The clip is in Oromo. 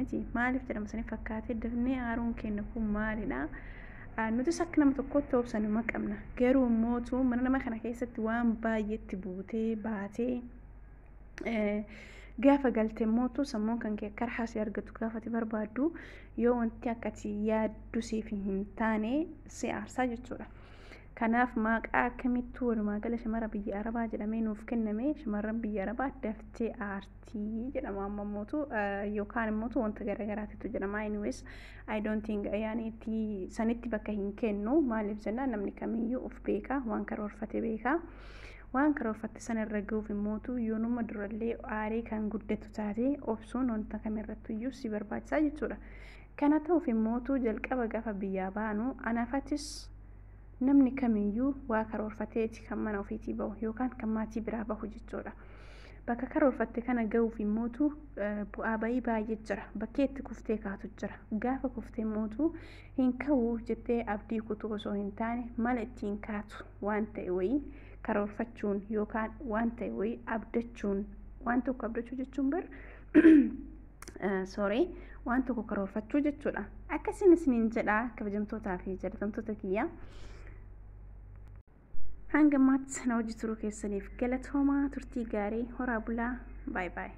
miti maaliif jedhama sanii fakkaatee dafnee aaruun keenya kun maalidha nuti akka nama tokkotti obsanuma qabna garuu mootu mana nama kana keessatti waan baay'eetti buutee baatee gaafa galtee mootu sammuun kan kee karhaa si argatu gaafati barbaaddu yoo wanti akkati yaaddu siif hin taane si aarsaa jechuudha. Kanaaf maqaa akkamittuu walumaa gala shamara biyya Arabaa jedhamee nuuf kenname shamarran biyya Arabaa daftee aartii jedhama amma mootu yookaan immoo wanta garaagaraatitu jedhama. Anyways I don't think yaaniitti sanitti bakka hin kennu maaliif jennaan namni kamiyyuu of beeka waan karoorfate beeka. Waan karoorfatte sana irra gahuuf immoo yoonuma durallee aarii kan guddatu taate obsuun wanta kamirrattuyyuu si barbaachisaa jechuudha. Kana ta'uuf immoo jalqaba gaafa biyyaa baanu anaafatis namni kamiyyuu waa karoorfateeti kan mana ofiitii bahu yookaan kan maatii biraa bahu jechuudha. Bakka karoorfatte kana gahuuf immoo bu'aa bayii baay'ee jira. Bakkee itti kuftee kaatu jira. Gaafa kuftee immoo hin ka'uu jettee abdii kutuu osoo hin taane mala ittiin kaatu waan ta'e wayii karoorfachuun yookaan waan ta'e wayii abdachuun waan tokko abdachuu jechuun waan tokko karoorfachuu jechuudha. Akkasiin isiniin jedha kabajamtootaa fi jaalatamtoota kiyya. Hanga ammaatti na wajji turuu keessaniif galatoomaa turtii gaarii horaa bulaa. Bye bye.